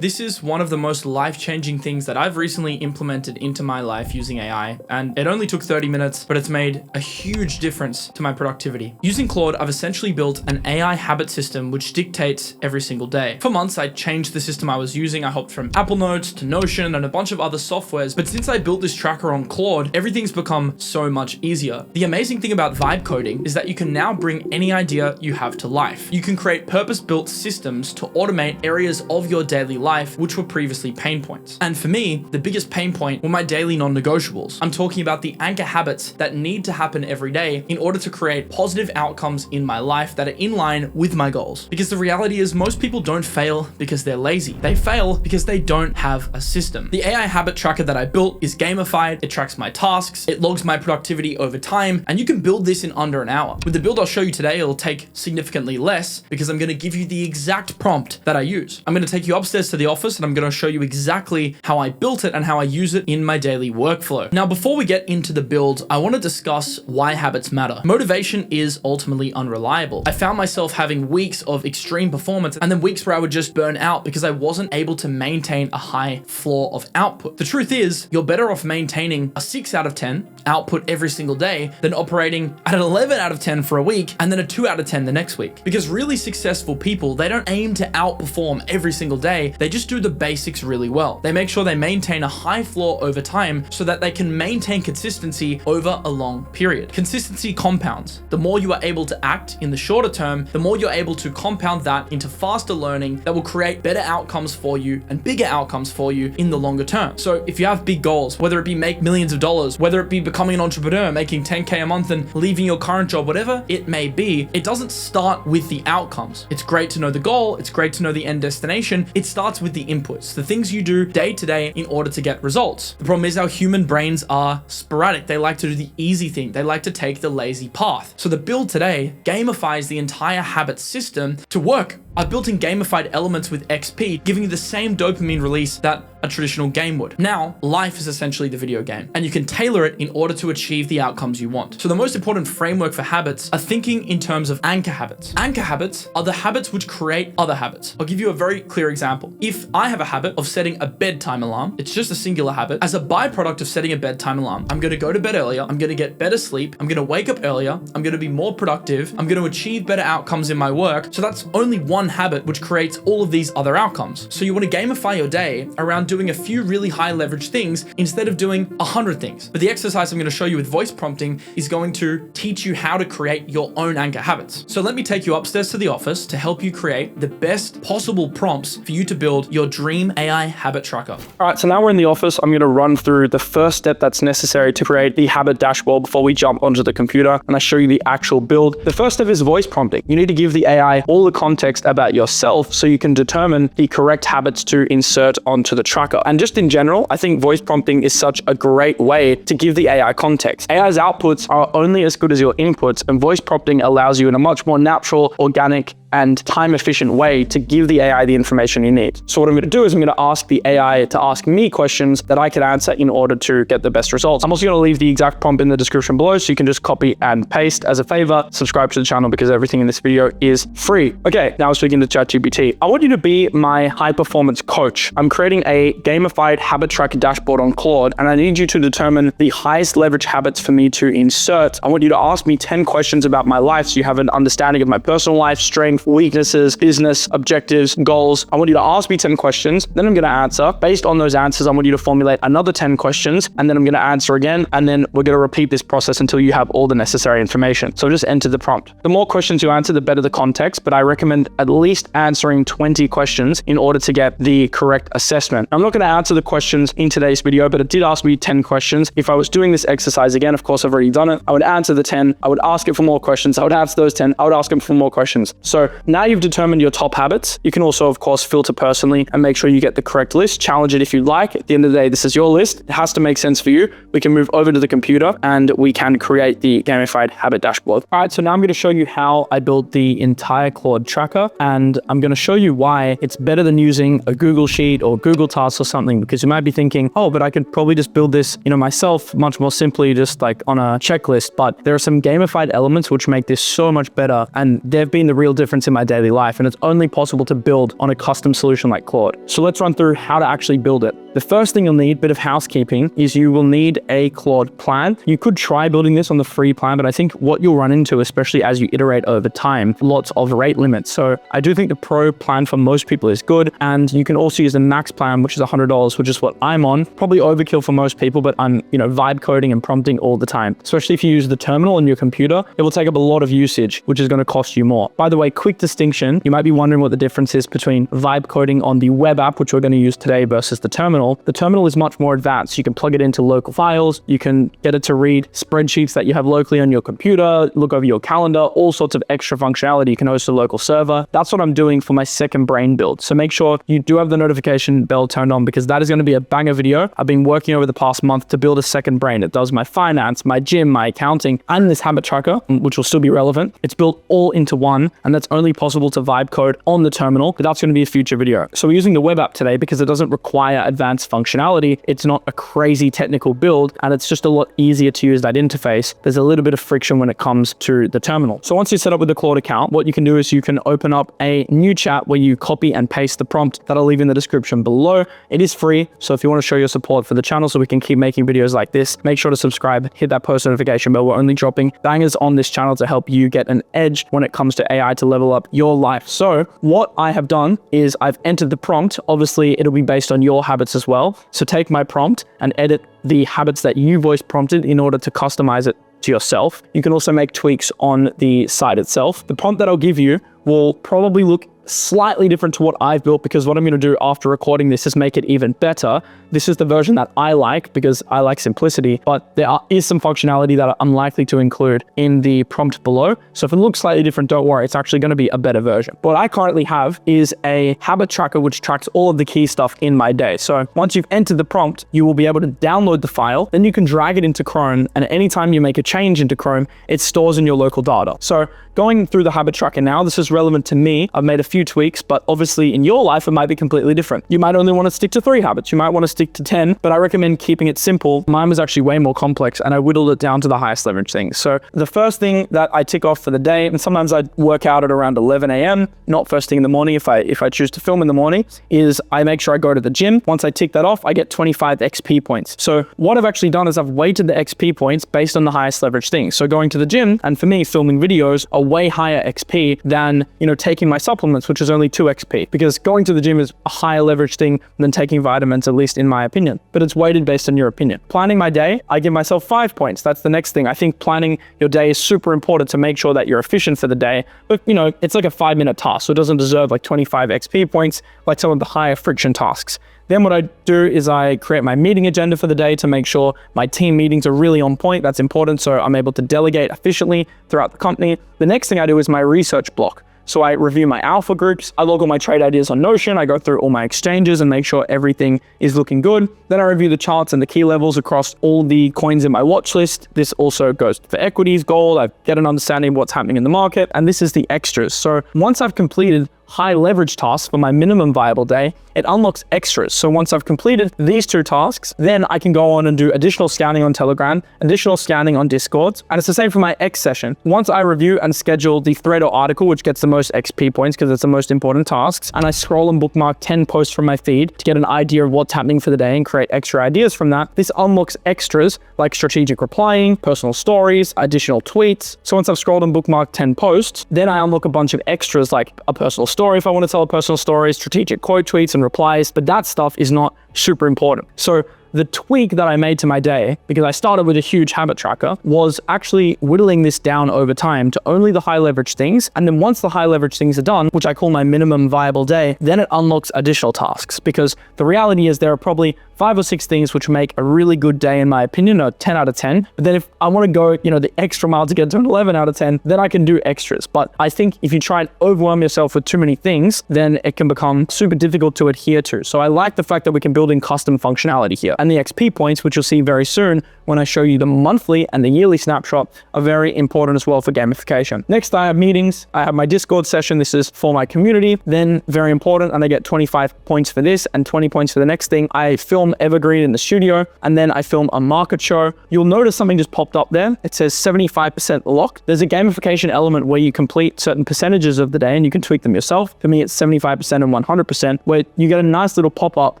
This is one of the most life-changing things that I've recently implemented into my life using AI, and it only took 30 minutes, but it's made a huge difference to my productivity. Using Claude, I've essentially built an AI habit system which dictates every single day. For months, I changed the system I was using. I hopped from Apple Notes to Notion and a bunch of other softwares, but since I built this tracker on Claude, everything's become so much easier. The amazing thing about vibe coding is that you can now bring any idea you have to life. You can create purpose-built systems to automate areas of your daily life which were previously pain points. And for me, the biggest pain point were my daily non-negotiables. I'm talking about the anchor habits that need to happen every day in order to create positive outcomes in my life that are in line with my goals. Because the reality is most people don't fail because they're lazy. They fail because they don't have a system. The AI habit tracker that I built is gamified. It tracks my tasks. It logs my productivity over time, and you can build this in under an hour. With the build I'll show you today, it'll take significantly less because I'm going to give you the exact prompt that I use. I'm going to take you upstairs to the office and I'm going to show you exactly how I built it and how I use it in my daily workflow. Now, before we get into the build, I want to discuss why habits matter. Motivation is ultimately unreliable. I found myself having weeks of extreme performance and then weeks where I would just burn out because I wasn't able to maintain a high floor of output. The truth is, you're better off maintaining a 6 out of 10 output every single day than operating at an 11 out of 10 for a week and then a 2 out of 10 the next week. Because really successful people, they don't aim to outperform every single day. They just do the basics really well. They make sure they maintain a high floor over time so that they can maintain consistency over a long period. Consistency compounds. The more you are able to act in the shorter term, the more you're able to compound that into faster learning that will create better outcomes for you and bigger outcomes for you in the longer term. So if you have big goals, whether it be make millions of dollars, whether it be becoming an entrepreneur, making 10K a month and leaving your current job, whatever it may be, it doesn't start with the outcomes. It's great to know the goal. It's great to know the end destination. It starts with the inputs, the things you do day to day in order to get results. The problem is our human brains are sporadic. They like to do the easy thing. They like to take the lazy path. So the build today gamifies the entire habit system to work. I've built in gamified elements with XP, giving you the same dopamine release that a traditional game would. Now, life is essentially the video game, and you can tailor it in order to achieve the outcomes you want. So the most important framework for habits are thinking in terms of anchor habits. Anchor habits are the habits which create other habits. I'll give you a very clear example. If I have a habit of setting a bedtime alarm, it's just a singular habit. As a byproduct of setting a bedtime alarm, I'm going to go to bed earlier, I'm going to get better sleep, I'm going to wake up earlier, I'm going to be more productive, I'm going to achieve better outcomes in my work. So that's only one habit which creates all of these other outcomes. So you want to gamify your day around doing a few really high leverage things instead of doing 100 things. But the exercise I'm going to show you with voice prompting is going to teach you how to create your own anchor habits. So let me take you upstairs to the office to help you create the best possible prompts for you to build your dream AI habit tracker. All right, so now we're in the office. I'm going to run through the first step that's necessary to create the habit dashboard before we jump onto the computer and I show you the actual build. The first step is voice prompting. You need to give the AI all the context about yourself so you can determine the correct habits to insert onto the tracker. And just in general, I think voice prompting is such a great way to give the AI context. AI's outputs are only as good as your inputs, and voice prompting allows you in a much more natural, organic, and time-efficient way to give the AI the information you need. So what I'm going to do is I'm going to ask the AI to ask me questions that I can answer in order to get the best results. I'm also going to leave the exact prompt in the description below so you can just copy and paste. As a favor, subscribe to the channel because everything in this video is free. Okay, now speaking to ChatGPT. I want you to be my high-performance coach. I'm creating a gamified habit tracker dashboard on Claude, and I need you to determine the highest leverage habits for me to insert. I want you to ask me 10 questions about my life so you have an understanding of my personal life, strength, weaknesses, business, objectives, goals. I want you to ask me 10 questions, then I'm going to answer. Based on those answers, I want you to formulate another 10 questions, and then I'm going to answer again, and then we're going to repeat this process until you have all the necessary information. So just enter the prompt. The more questions you answer, the better the context, but I recommend at least answering 20 questions in order to get the correct assessment. I'm not going to answer the questions in today's video, but it did ask me 10 questions. If I was doing this exercise again, of course, I've already done it. I would answer the 10. I would ask it for more questions. I would answer those 10. I would ask him for more questions. So now you've determined your top habits. You can also, of course, filter personally and make sure you get the correct list. Challenge it if you'd like. At the end of the day, this is your list. It has to make sense for you. We can move over to the computer and we can create the gamified habit dashboard. All right, so now I'm going to show you how I built the entire Claude tracker, and I'm going to show you why it's better than using a Google Sheet or Google Tasks or something, because you might be thinking, oh, but I could probably just build this, myself much more simply, just like on a checklist. But there are some gamified elements which make this so much better, and they've been the real difference difference in my daily life, and it's only possible to build on a custom solution like Claude. So let's run through how to actually build it. The first thing you'll need, bit of housekeeping, is you will need a Claude plan. You could try building this on the free plan, but I think what you'll run into, especially as you iterate over time, lots of rate limits. So I do think the pro plan for most people is good, and you can also use the max plan, which is $100, which is what I'm on. Probably overkill for most people, but I'm vibe coding and prompting all the time. Especially if you use the terminal on your computer, it will take up a lot of usage, which is going to cost you more. By the way, quick distinction, you might be wondering what the difference is between vibe coding on the web app, which we're going to use today, versus the terminal. The terminal is much more advanced. You can plug it into local files, you can get it to read spreadsheets that you have locally on your computer, look over your calendar, all sorts of extra functionality. You can host a local server. That's what I'm doing for my second brain build. So make sure you do have the notification bell turned on, because that is going to be a banger video. I've been working over the past month to build a second brain. It does my finance, my gym, my accounting, and this habit tracker, which will still be relevant. It's built all into one, and that's only possible to vibe code on the terminal, but that's going to be a future video. So we're using the web app today because it doesn't require advanced functionality. It's not a crazy technical build, and it's just a lot easier to use that interface. There's a little bit of friction when it comes to the terminal. So once you're set up with the Claude account, what you can do is you can open up a new chat where you copy and paste the prompt that I'll leave in the description below. It is free, so if you want to show your support for the channel so we can keep making videos like this, make sure to subscribe, hit that post notification bell. We're only dropping bangers on this channel to help you get an edge when it comes to AI to level up your life. So what I have done is I've entered the prompt. Obviously, it'll be based on your habits as well. So take my prompt and edit the habits that you voice prompted in order to customize it to yourself. You can also make tweaks on the site itself. The prompt that I'll give you will probably look slightly different to what I've built, because what I'm going to do after recording this is make it even better. This is the version that I like because I like simplicity, but there is some functionality that I'm likely to include in the prompt below. So if it looks slightly different, don't worry, it's actually going to be a better version. What I currently have is a habit tracker which tracks all of the key stuff in my day. So once you've entered the prompt, you will be able to download the file, then you can drag it into Chrome, and anytime you make a change into Chrome, it stores in your local data. So going through the habit tracker now, this is relevant to me. I've made a few tweaks, but obviously in your life, it might be completely different. You might only want to stick to 3 habits. You might want to stick to 10, but I recommend keeping it simple. Mine was actually way more complex, and I whittled it down to the highest leverage things. So the first thing that I tick off for the day, and sometimes I work out at around 11 a.m., not first thing in the morning if I choose to film in the morning, is I make sure I go to the gym. Once I tick that off, I get 25 XP points. So what I've actually done is I've weighted the XP points based on the highest leverage things. So going to the gym, and for me, filming videos are way higher XP than, taking my supplements, which is only 2 XP, because going to the gym is a higher leverage thing than taking vitamins, at least in my opinion, but it's weighted based on your opinion. Planning my day, I give myself 5 points. That's the next thing. I think planning your day is super important to make sure that you're efficient for the day, but it's like a 5-minute task, so it doesn't deserve like 25 XP points like some of the higher friction tasks. Then what I do is I create my meeting agenda for the day to make sure my team meetings are really on point. That's important, so I'm able to delegate efficiently throughout the company. The next thing I do is my research block. So I review my alpha groups, I log all my trade ideas on Notion, I go through all my exchanges and make sure everything is looking good. Then I review the charts and the key levels across all the coins in my watch list. This also goes for equities, gold. I get an understanding of what's happening in the market, and this is the extras. So once I've completed high leverage tasks for my minimum viable day, it unlocks extras. So once I've completed these 2 tasks, then I can go on and do additional scanning on Telegram, additional scanning on Discord, and it's the same for my X session. Once I review and schedule the thread or article, which gets the most XP points because it's the most important tasks, and I scroll and bookmark 10 posts from my feed to get an idea of what's happening for the day and create extra ideas from that, this unlocks extras like strategic replying, personal stories, additional tweets. So once I've scrolled and bookmarked 10 posts, then I unlock a bunch of extras like a personal story if I want to tell a personal story, strategic quote tweets and replies, but that stuff is not super important. So the tweak that I made to my day, because I started with a huge habit tracker, was actually whittling this down over time to only the high leverage things. And then once the high leverage things are done, which I call my minimum viable day, then it unlocks additional tasks, because the reality is there are probably 5 or 6 things which make a really good day in my opinion, a 10 out of 10. But then if I want to go, the extra mile to get to an 11 out of 10, then I can do extras. But I think if you try and overwhelm yourself with too many things, then it can become super difficult to adhere to. So I like the fact that we can build in custom functionality here. and the XP points, which you'll see very soon when I show you the monthly and the yearly snapshot, are very important as well for gamification. Next, I have meetings. I have my Discord session. This is for my community. Then very important, and I get 25 points for this and 20 points for the next thing. I film Evergreen in the studio, and then I film a market show. You'll notice something just popped up there. It says 75% locked. There's a gamification element where you complete certain percentages of the day and you can tweak them yourself. For me, it's 75% and 100%, where you get a nice little pop-up,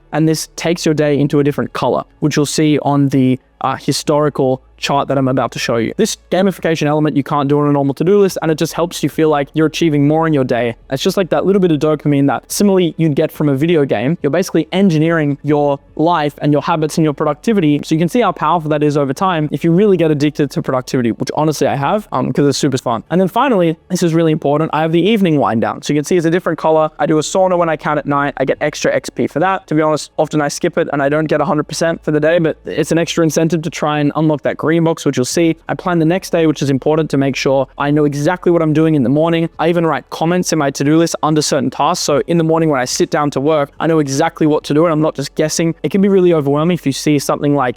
and this takes your day into a different color, which you'll see on the historical chart that I'm about to show you. This gamification element you can't do on a normal to-do list, and it just helps you feel like you're achieving more in your day. It's just like that little bit of dopamine that similarly you'd get from a video game. You're basically engineering your life and your habits and your productivity. So you can see how powerful that is over time if you really get addicted to productivity, which honestly I have, because it's super fun. And then finally, this is really important, I have the evening wind down. So you can see it's a different color. I do a sauna when I count at night. I get extra XP for that. To be honest, often I skip it and I don't get 100% for the day, but it's an extra incentive to try and unlock that green box, which you'll see. I plan the next day, which is important to make sure I know exactly what I'm doing in the morning. I even write comments in my to-do list under certain tasks. So in the morning when I sit down to work, I know exactly what to do and I'm not just guessing. It can be really overwhelming if you see something like,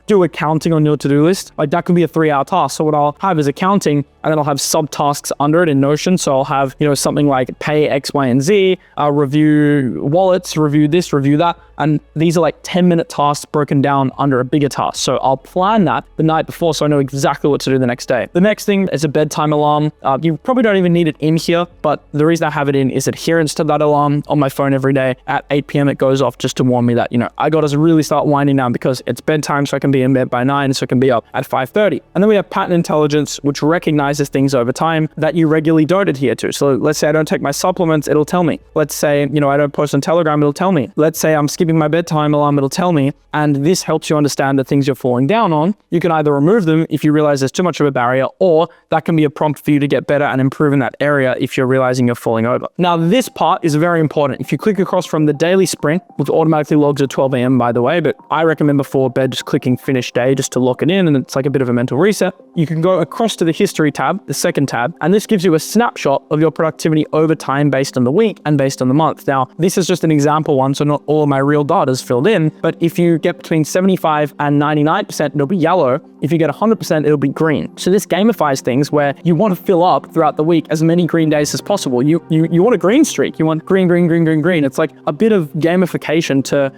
do accounting on your to-do list. Like that could be a 3-hour task. So what I'll have is accounting, and then I'll have subtasks under it in Notion. So I'll have, something like pay X, Y, and Z, review wallets, review this, review that. And these are like 10-minute tasks broken down under a bigger task. So I'll plan that the night before so I know exactly what to do the next day. The next thing is a bedtime alarm. You probably don't even need it in here, but the reason I have it in is adherence to that alarm on my phone every day. At 8 p.m. it goes off just to warn me that, I got to really start winding down because it's bedtime, so I can be in bed by 9, so I can be up at 5:30. And then we have pattern intelligence, which recognizes things over time that you regularly don't adhere to. So let's say I don't take my supplements, it'll tell me. Let's say, I don't post on Telegram, it'll tell me. Let's say I'm skipping my bedtime alarm, it'll tell me. And this helps you understand the things you're falling down on. You can either remove them if you realize there's too much of a barrier, or that can be a prompt for you to get better and improve in that area if you're realizing you're falling over. Now, this part is very important. If you click across from the daily sprint, which automatically logs at 12 a.m. by the way, but I recommend before bed just clicking finish day just to lock it in, and it's like a bit of a mental reset. You can go across to the history tab, the second tab, and this gives you a snapshot of your productivity over time based on the week and based on the month. Now, this is just an example one, so not all of my real data is filled in, but if you get between 75 and 99%, it'll be yellow. If you get 100%, it'll be green. So this gamifies things where you want to fill up throughout the week as many green days as possible. You want a green streak. You want green, green, green, green, green. It's like a bit of gamification to,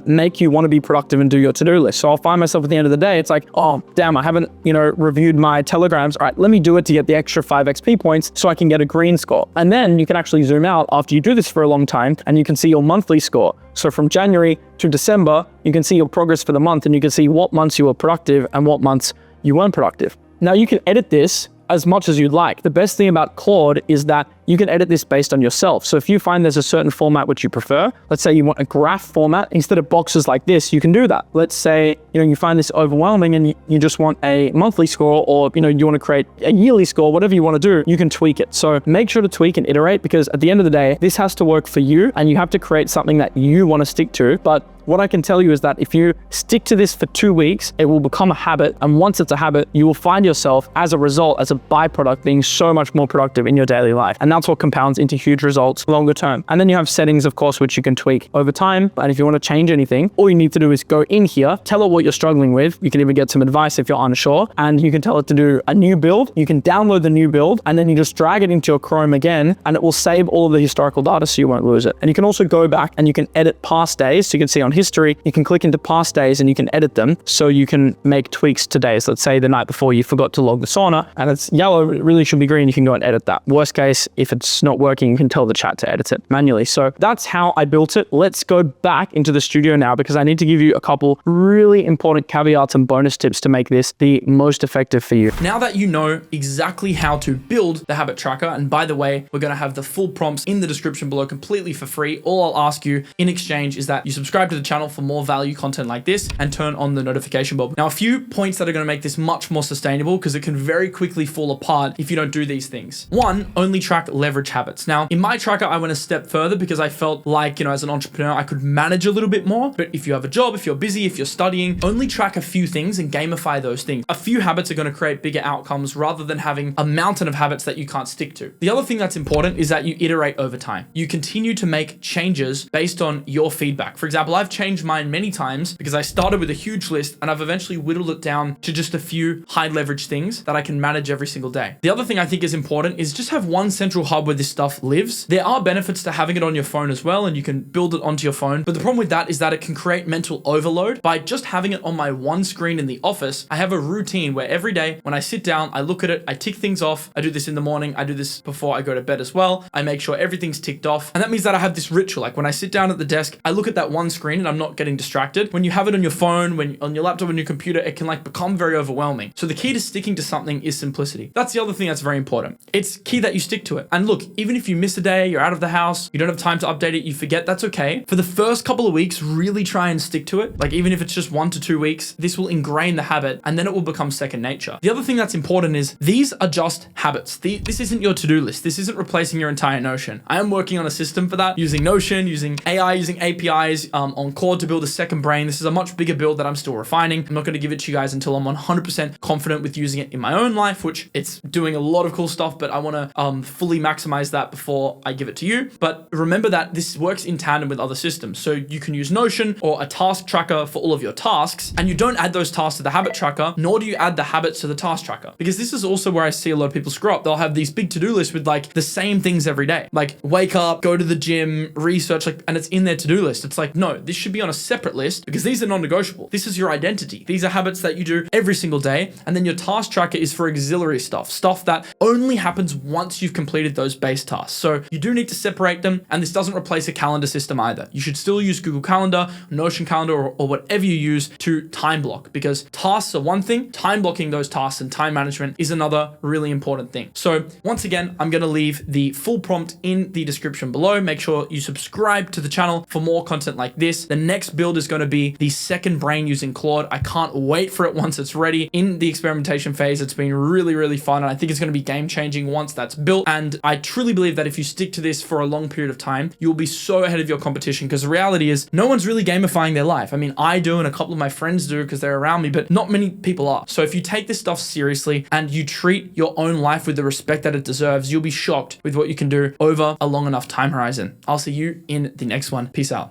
make you want to be productive and do your to-do list. So I'll find myself at the end of the day, it's like, oh, damn, I haven't, reviewed my telegrams. All right, let me do it to get the extra 5 XP points so I can get a green score. And then you can actually zoom out after you do this for a long time and you can see your monthly score. So from January to December, you can see your progress for the month and you can see what months you were productive and what months you weren't productive. Now you can edit this as much as you'd like. The best thing about Claude is that you can edit this based on yourself. So if you find there's a certain format which you prefer, let's say you want a graph format instead of boxes like this, you can do that. Let's say, you find this overwhelming and you just want a monthly score, or, you want to create a yearly score, whatever you want to do, you can tweak it. So make sure to tweak and iterate, because at the end of the day, this has to work for you and you have to create something that you want to stick to. But what I can tell you is that if you stick to this for 2 weeks, it will become a habit. And once it's a habit, you will find yourself as a result, as a byproduct, being so much more productive in your daily life. And that's what compounds into huge results longer term. And then you have settings, of course, which you can tweak over time. And if you want to change anything, all you need to do is go in here, tell it what you're struggling with. You can even get some advice if you're unsure, and you can tell it to do a new build. You can download the new build and then you just drag it into your Chrome again, and it will save all of the historical data so you won't lose it. And you can also go back and you can edit past days. So you can see on history, you can click into past days and you can edit them so you can make tweaks to days. Let's say the night before you forgot to log the sauna and it's yellow, it really should be green. You can go and edit that. Worst case, if it's not working, you can tell the chat to edit it manually. So that's how I built it. Let's go back into the studio now, because I need to give you a couple really important caveats and bonus tips to make this the most effective for you. Now that you know exactly how to build the habit tracker, and by the way, we're going to have the full prompts in the description below completely for free. All I'll ask you in exchange is that you subscribe to the channel for more value content like this and turn on the notification bell. Now, a few points that are going to make this much more sustainable, because it can very quickly fall apart if you don't do these things. 1, only track leverage habits. Now, in my tracker, I went a step further because I felt like, as an entrepreneur, I could manage a little bit more. But if you have a job, if you're busy, if you're studying, only track a few things and gamify those things. A few habits are going to create bigger outcomes rather than having a mountain of habits that you can't stick to. The other thing that's important is that you iterate over time. You continue to make changes based on your feedback. For example, I've changed mine many times because I started with a huge list and I've eventually whittled it down to just a few high leverage things that I can manage every single day. The other thing I think is important is just have one central hub where this stuff lives. There are benefits to having it on your phone as well, and you can build it onto your phone. But the problem with that is that it can create mental overload. By just having it on my one screen in the office, I have a routine where every day when I sit down, I look at it, I tick things off. I do this in the morning. I do this before I go to bed as well. I make sure everything's ticked off. And that means that I have this ritual. Like when I sit down at the desk, I look at that one screen and I'm not getting distracted. When you have it on your phone, on your laptop, on your computer, it can become very overwhelming. So the key to sticking to something is simplicity. That's the other thing that's very important. It's key that you stick to it. And look, even if you miss a day, you're out of the house, you don't have time to update it, you forget, that's okay. For the first couple of weeks, really try and stick to it. Even if it's just 1 to 2 weeks, this will ingrain the habit and then it will become second nature. The other thing that's important is these are just habits. This isn't your to-do list. This isn't replacing your entire Notion. I am working on a system for that, using Notion, using AI, using APIs on Claude to build a second brain. This is a much bigger build that I'm still refining. I'm not going to give it to you guys until I'm 100% confident with using it in my own life, which it's doing a lot of cool stuff, but I want to fully maximize that before I give it to you. But remember that this works in tandem with other systems. So you can use Notion or a task tracker for all of your tasks, and you don't add those tasks to the habit tracker, nor do you add the habits to the task tracker. Because this is also where I see a lot of people screw up. They'll have these big to-do lists with the same things every day. Wake up, go to the gym, research, and it's in their to-do list. It's no, this should be on a separate list because these are non-negotiable. This is your identity. These are habits that you do every single day. And then your task tracker is for auxiliary stuff that only happens once you've completed those base tasks. So you do need to separate them, and this doesn't replace a calendar system either. You should still use Google Calendar, Notion Calendar, or whatever you use to time block, because tasks are one thing, time blocking those tasks and time management is another really important thing. So once again, I'm going to leave the full prompt in the description below. Make sure you subscribe to the channel for more content like this. The next build is going to be the second brain using Claude. I can't wait for it once it's ready. In the experimentation phase, it's been really, really fun, and I think it's going to be game changing once that's built. And I truly believe that if you stick to this for a long period of time, you'll be so ahead of your competition, because the reality is no one's really gamifying their life. I mean, I do, and a couple of my friends do because they're around me, but not many people are. So if you take this stuff seriously and you treat your own life with the respect that it deserves, you'll be shocked with what you can do over a long enough time horizon. I'll see you in the next one. Peace out.